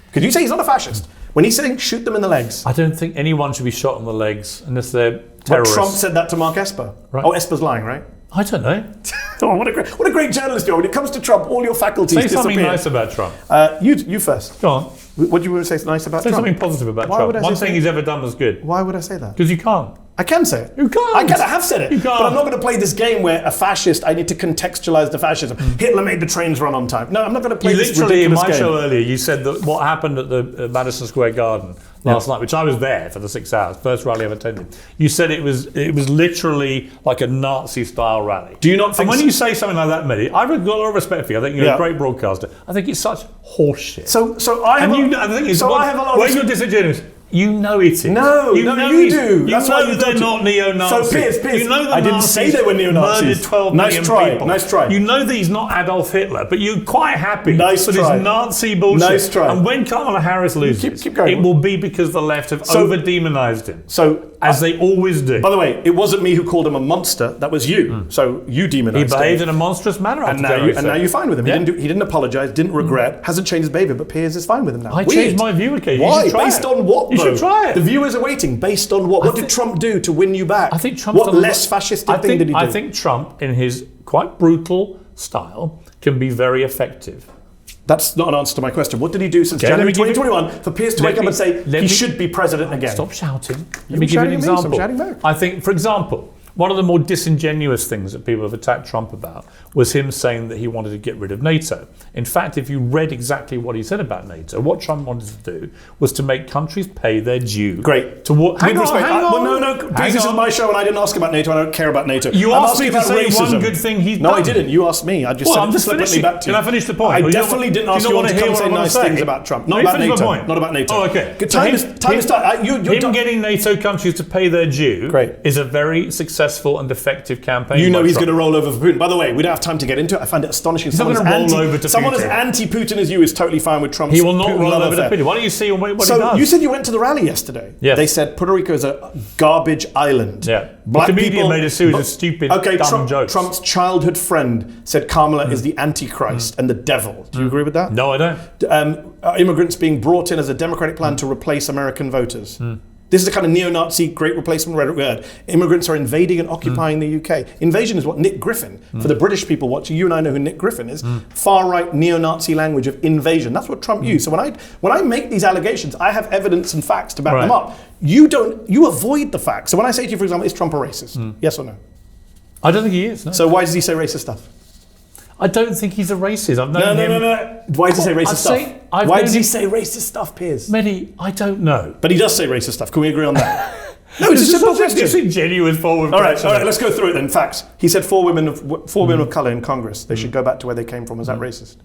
Speaker 1: Because you say he's not a fascist. When he's saying shoot them in the legs.
Speaker 2: I don't think anyone should be shot in the legs unless they're terrorists.
Speaker 1: But Trump said that to Mark Esper. Right. Oh, Esper's lying, right?
Speaker 2: I don't know.
Speaker 1: Oh, what a great journalist you are. When it comes to Trump, all your faculties disappear.
Speaker 2: Say something nice about Trump.
Speaker 1: You first.
Speaker 2: Go on.
Speaker 1: What do you want to say nice about Trump?
Speaker 2: Say something positive about Trump. One thing he's ever done was good.
Speaker 1: Why would I say that?
Speaker 2: Because you can't.
Speaker 1: I can say it.
Speaker 2: You can't.
Speaker 1: I have said it.
Speaker 2: You can't.
Speaker 1: But I'm not going to play this game where a fascist, I need to contextualize the fascism. Hitler made the trains run on time. No, I'm not going to play this ridiculous game.
Speaker 2: In my show earlier, you said that what happened at the Madison Square Garden last night, which I was there for the 6 hours, first rally I've attended. You said it was literally like a Nazi-style rally.
Speaker 1: Do you not think...
Speaker 2: And when you say something like that, Mehdi, I've got a lot of respect for you. I think you're a great broadcaster. I think it's such horseshit.
Speaker 1: So I have a lot of...
Speaker 2: Where's your disingenuous? You know it is.
Speaker 1: No, you do.
Speaker 2: That's why they're not neo-Nazis.
Speaker 1: So Piers,
Speaker 2: you know the
Speaker 1: I didn't say they were neo-Nazis.
Speaker 2: Murdered 12 million people.
Speaker 1: Nice try.
Speaker 2: You know that he's not Adolf Hitler, but you're quite happy for
Speaker 1: try.
Speaker 2: this Nazi bullshit.
Speaker 1: Nice try.
Speaker 2: And when Kamala Harris loses,
Speaker 1: keep going.
Speaker 2: it will be because the left have over-demonized him.
Speaker 1: So
Speaker 2: as they always do.
Speaker 1: By the way, it wasn't me who called him a monster. That was you. So you demonized
Speaker 2: He behaved
Speaker 1: him.
Speaker 2: in a monstrous manner.
Speaker 1: And now you're fine with him.
Speaker 2: Yeah.
Speaker 1: He didn't apologise, didn't regret, hasn't changed his behaviour, but Piers is fine with him now.
Speaker 2: I changed my view occasionally.
Speaker 1: Why?
Speaker 2: You should try
Speaker 1: Based
Speaker 2: it.
Speaker 1: on what,
Speaker 2: You
Speaker 1: though?
Speaker 2: should try it.
Speaker 1: The viewers are waiting. Based on what? What did Trump do to win you back?
Speaker 2: I think Trump's
Speaker 1: What
Speaker 2: done
Speaker 1: less fascistic thing did he do?
Speaker 2: I think Trump, in his quite brutal style, can be very effective.
Speaker 1: That's not an answer to my question. What did he do since January 2021 for Piers to wake up and say he should be president again?
Speaker 2: Stop shouting. Let
Speaker 1: You're
Speaker 2: me give you an
Speaker 1: shouting at me, so I'm
Speaker 2: example.
Speaker 1: shouting back.
Speaker 2: I think, for example, one of the more disingenuous things that people have attacked Trump about was him saying that he wanted to get rid of NATO. In fact, if you read exactly what he said about NATO, what Trump wanted to do was to make countries pay their due.
Speaker 1: Great.
Speaker 2: To what? Hang
Speaker 1: With respect,
Speaker 2: on.
Speaker 1: well, no, please, this is my show and I didn't ask about NATO. I don't care about NATO.
Speaker 2: You
Speaker 1: I'm
Speaker 2: asked me
Speaker 1: asking
Speaker 2: to
Speaker 1: about
Speaker 2: say
Speaker 1: racism.
Speaker 2: one good thing he's
Speaker 1: No,
Speaker 2: done.
Speaker 1: I didn't. You asked me. I just
Speaker 2: Well,
Speaker 1: said
Speaker 2: I'm
Speaker 1: it
Speaker 2: just
Speaker 1: flippantly
Speaker 2: finishing.
Speaker 1: back to you.
Speaker 2: Can I finish the point?
Speaker 1: I
Speaker 2: Or you don't
Speaker 1: definitely
Speaker 2: want-
Speaker 1: didn't
Speaker 2: do you
Speaker 1: ask
Speaker 2: not
Speaker 1: you
Speaker 2: want
Speaker 1: to
Speaker 2: to
Speaker 1: come
Speaker 2: hear
Speaker 1: say
Speaker 2: what I want
Speaker 1: nice
Speaker 2: to say?
Speaker 1: things about Trump. Not
Speaker 2: Let me
Speaker 1: about
Speaker 2: finish
Speaker 1: NATO.
Speaker 2: my point.
Speaker 1: Not about NATO.
Speaker 2: Oh, okay.
Speaker 1: Time to start.
Speaker 2: Him getting NATO countries to pay their due
Speaker 1: Great.
Speaker 2: is a very successful and effective campaign.
Speaker 1: You know
Speaker 2: by
Speaker 1: he's going
Speaker 2: Trump.
Speaker 1: to roll over for Putin. By the way, we don't have time to get into it. I find it astonishing.
Speaker 2: not gonna roll over to
Speaker 1: someone as
Speaker 2: Putin.
Speaker 1: anti-Putin as you is totally fine with Trump's
Speaker 2: He will not
Speaker 1: Putin
Speaker 2: roll
Speaker 1: love
Speaker 2: over to
Speaker 1: affair.
Speaker 2: Putin. Why don't you see what he
Speaker 1: So
Speaker 2: does?
Speaker 1: you said you went to the rally yesterday.
Speaker 2: Yes.
Speaker 1: They said Puerto Rico is a garbage island.
Speaker 2: Yeah.
Speaker 1: Black
Speaker 2: The comedian
Speaker 1: people
Speaker 2: made a series of stupid, dumb jokes.
Speaker 1: Trump's childhood friend said Kamala is the Antichrist and the devil. Do you agree with that?
Speaker 2: No, I don't.
Speaker 1: Immigrants being brought in as a democratic plan to replace American voters. This is the kind of neo-Nazi great replacement rhetoric we heard. Immigrants are invading and occupying the UK. Invasion is what Nick Griffin, for the British people watching, you and I know who Nick Griffin is, far-right neo-Nazi language of invasion. That's what Trump used. So when I make these allegations, I have evidence and facts to back them up. You avoid the facts. So when I say to you, for example, is Trump a racist? Yes or no?
Speaker 2: I don't think he is. No.
Speaker 1: So why does he say racist stuff?
Speaker 2: I don't think he's a racist. I've known him.
Speaker 1: No. Why does he say racist stuff? Why does he say racist stuff, Piers?
Speaker 2: Mehdi, I don't know.
Speaker 1: But he does say racist stuff. Can we agree on that? No, it's a simple question.
Speaker 2: Disingenuous forward.
Speaker 1: All right, let's go through it then. Facts. He said four women of colour in Congress. They should go back to where they came from. Is that racist?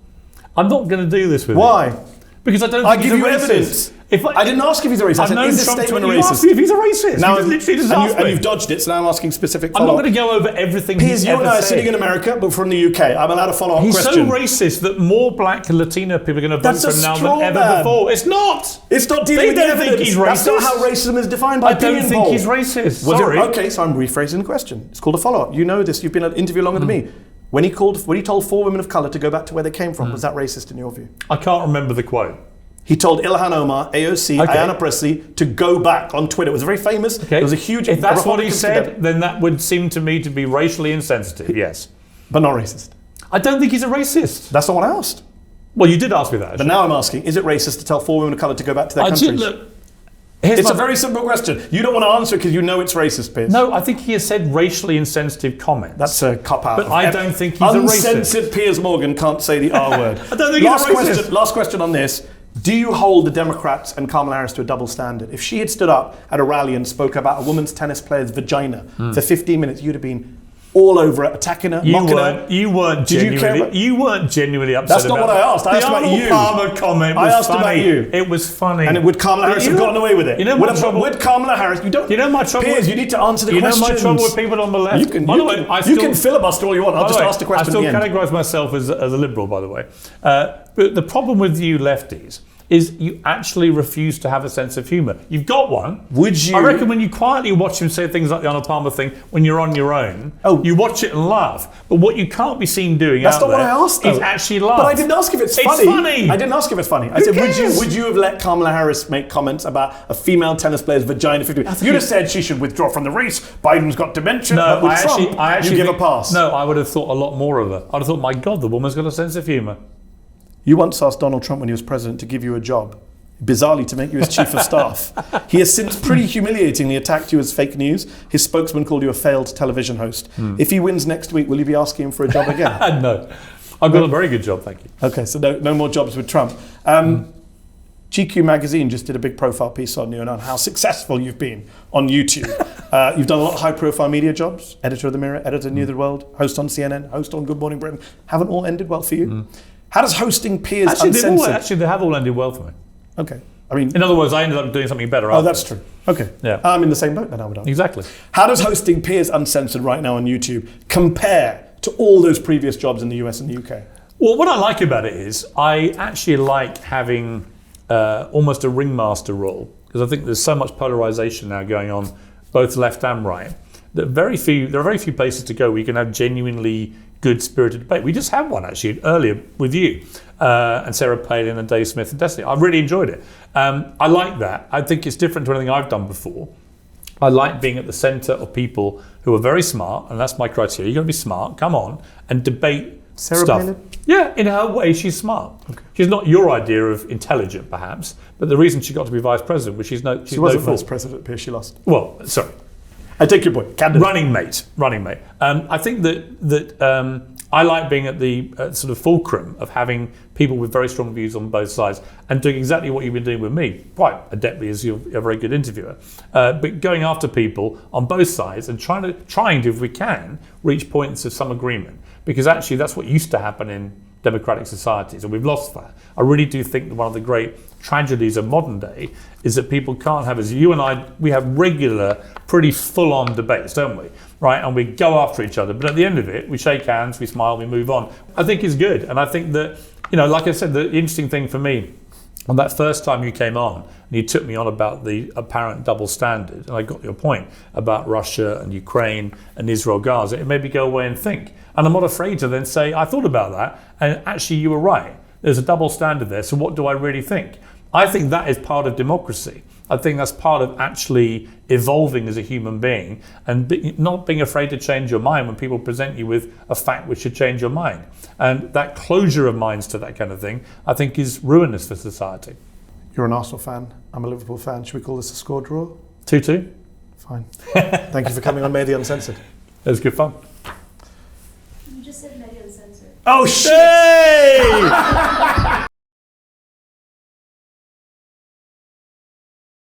Speaker 2: I'm not going to do this with you.
Speaker 1: Why?
Speaker 2: Because I don't
Speaker 1: I
Speaker 2: think
Speaker 1: give
Speaker 2: he's a
Speaker 1: you
Speaker 2: racist.
Speaker 1: evidence. I didn't ask if he's a racist. I said, is this statement a
Speaker 2: You asked
Speaker 1: racist?
Speaker 2: me if he's a racist.
Speaker 1: Now,
Speaker 2: You literally just asked me.
Speaker 1: and you've dodged it, so now I'm asking specific
Speaker 2: I'm not
Speaker 1: follow-up.
Speaker 2: going to go over everything
Speaker 1: Piers,
Speaker 2: he's
Speaker 1: you and I
Speaker 2: ever
Speaker 1: are sitting in
Speaker 2: said.
Speaker 1: America, but from the UK. I'm allowed a follow-up
Speaker 2: He's
Speaker 1: question.
Speaker 2: so racist that more black and Latino people are going to vote
Speaker 1: That's
Speaker 2: for
Speaker 1: a
Speaker 2: him now
Speaker 1: straw
Speaker 2: than ever
Speaker 1: man.
Speaker 2: before. It's not.
Speaker 1: It's not dealing
Speaker 2: They
Speaker 1: with the
Speaker 2: don't think
Speaker 1: evidence.
Speaker 2: he's
Speaker 1: That's not
Speaker 2: racist.
Speaker 1: how racism is defined by
Speaker 2: I don't
Speaker 1: opinion
Speaker 2: think
Speaker 1: poll.
Speaker 2: he's racist.
Speaker 1: Was it-
Speaker 2: Sorry.
Speaker 1: okay, so I'm rephrasing the question. It's called a follow-up. You know this. You've been at an interview longer than me. When he told four women of colour to go back to where they came from, was that racist in your view?
Speaker 2: I can't remember the quote.
Speaker 1: He told Ilhan Omar, AOC, Ayanna Pressley to go back on Twitter. It was very famous.
Speaker 2: Okay.
Speaker 1: It was a huge...
Speaker 2: If that's what he
Speaker 1: Republicans
Speaker 2: said,
Speaker 1: condemned,
Speaker 2: then that would seem to me to be racially insensitive, yes.
Speaker 1: but not racist.
Speaker 2: I don't think he's a racist.
Speaker 1: That's not what I asked.
Speaker 2: Well, you did ask me that.
Speaker 1: But
Speaker 2: actually.
Speaker 1: now I'm asking, is it racist to tell four women of colour to go back to their countries? It's a very simple question. You don't want to answer it because you know it's racist, Piers.
Speaker 2: No, I think he has said racially insensitive comments.
Speaker 1: That's a cop-out.
Speaker 2: But I don't think he's a racist.
Speaker 1: Uncensored Piers Morgan can't say the R word.
Speaker 2: I don't think he's a racist.
Speaker 1: Last question on this. Do you hold the Democrats and Kamala Harris to a double standard? If she had stood up at a rally and spoke about a women's tennis player's vagina for 15 minutes, you'd have been all over it, attacking her, mocking her.
Speaker 2: You weren't genuinely upset.
Speaker 1: That's not what I asked. I asked about you.
Speaker 2: The Arnold Palmer comment was
Speaker 1: I asked
Speaker 2: funny.
Speaker 1: about you.
Speaker 2: It was funny.
Speaker 1: And would Kamala Harris have gotten away with it?
Speaker 2: You know my trouble.
Speaker 1: Would Kamala Harris? You don't.
Speaker 2: You know my trouble.
Speaker 1: Piers, you need to answer the questions.
Speaker 2: You know my trouble with people on the left.
Speaker 1: You can filibuster all you want. I'll just ask the question.
Speaker 2: I still
Speaker 1: at the end.
Speaker 2: categorise myself as a liberal, by the way. But the problem with you lefties is you actually refuse to have a sense of humour. You've got one.
Speaker 1: Would you?
Speaker 2: I reckon when you quietly watch him say things like the Arnold Palmer thing, when you're on your own, you watch it and laugh. But what you can't be seen doing
Speaker 1: That's not what I asked, though.
Speaker 2: is actually laugh.
Speaker 1: But I didn't ask if it's funny.
Speaker 2: It's funny.
Speaker 1: I didn't ask if it's funny. I
Speaker 2: Who
Speaker 1: said,
Speaker 2: cares?
Speaker 1: would you have let Kamala Harris make comments about a female tennis player's vagina? You'd have said she should withdraw from the race. Biden's got dementia.
Speaker 2: No,
Speaker 1: but with
Speaker 2: I actually
Speaker 1: you give
Speaker 2: think,
Speaker 1: a pass.
Speaker 2: No, I would have thought a lot more of her. I'd have thought, my God, the woman's got a sense of humour.
Speaker 1: You once asked Donald Trump when he was president to give you a job, bizarrely to make you his chief of staff. He has since pretty humiliatingly attacked you as fake news. His spokesman called you a failed television host. If he wins next week, will you be asking him for a job again?
Speaker 2: No. I've got a very good job, thank you.
Speaker 1: Okay, so no more jobs with Trump. GQ magazine just did a big profile piece on you and on how successful you've been on YouTube. You've done a lot of high-profile media jobs, editor of The Mirror, editor of News of the World, host on CNN, host on Good Morning Britain. Haven't all ended well for you. How does hosting Piers Uncensored...
Speaker 2: They have all ended well for me.
Speaker 1: Okay. I mean...
Speaker 2: In other words, I ended up doing something better.
Speaker 1: Oh, that's true. Okay.
Speaker 2: Yeah.
Speaker 1: I'm in the same boat then, I would argue.
Speaker 2: Exactly.
Speaker 1: How does hosting Piers Uncensored right now on YouTube compare to all those previous jobs in the US and the UK?
Speaker 2: Well, what I like about it is I actually like having almost a ringmaster role, because I think there's so much polarisation now going on both left and right. There are very few places to go where you can have genuinely good spirited debate. We just had one actually earlier with you and Sarah Palin and Dave Smith and Destiny. I really enjoyed it. I like that. I think it's different to anything I've done before. I like being at the centre of people who are very smart, and that's my criteria. You've got to be smart, come on, and debate
Speaker 1: Sarah
Speaker 2: stuff.
Speaker 1: Palin?
Speaker 2: Yeah, in her way, she's smart. Okay. She's not your idea of intelligent, perhaps, but the reason she got to be vice president was she wasn't
Speaker 1: vice president, Piers, she lost.
Speaker 2: Well, sorry.
Speaker 1: I take your point. Candidate.
Speaker 2: Running mate. I think that I like being at the sort of fulcrum of having people with very strong views on both sides and doing exactly what you've been doing with me, quite adeptly, as you're a very good interviewer. But going after people on both sides and trying to, if we can, reach points of some agreement. Because actually that's what used to happen in democratic societies, and we've lost that. I really do think that one of the great tragedies of modern day is that people can't have, as you and I, we have regular, pretty full-on debates, don't we? Right, and we go after each other, but at the end of it, we shake hands, we smile, we move on. I think it's good, and I think that, like I said, the interesting thing for me, on that first time you came on, and you took me on about the apparent double standard, and I got your point about Russia and Ukraine and Israel, Gaza, it made me go away and think. And I'm not afraid to then say, I thought about that, and actually you were right. There's a double standard there, so what do I really think? I think that is part of democracy. I think that's part of actually evolving as a human being and not being afraid to change your mind when people present you with a fact which should change your mind. And that closure of minds to that kind of thing, I think, is ruinous for society.
Speaker 1: You're an Arsenal fan. I'm a Liverpool fan. Should we call this a score draw?
Speaker 2: 2-2.
Speaker 1: Fine. Thank you for coming on Mehdi Uncensored.
Speaker 2: It was good fun.
Speaker 3: You just said Mehdi Uncensored.
Speaker 1: Oh, shit!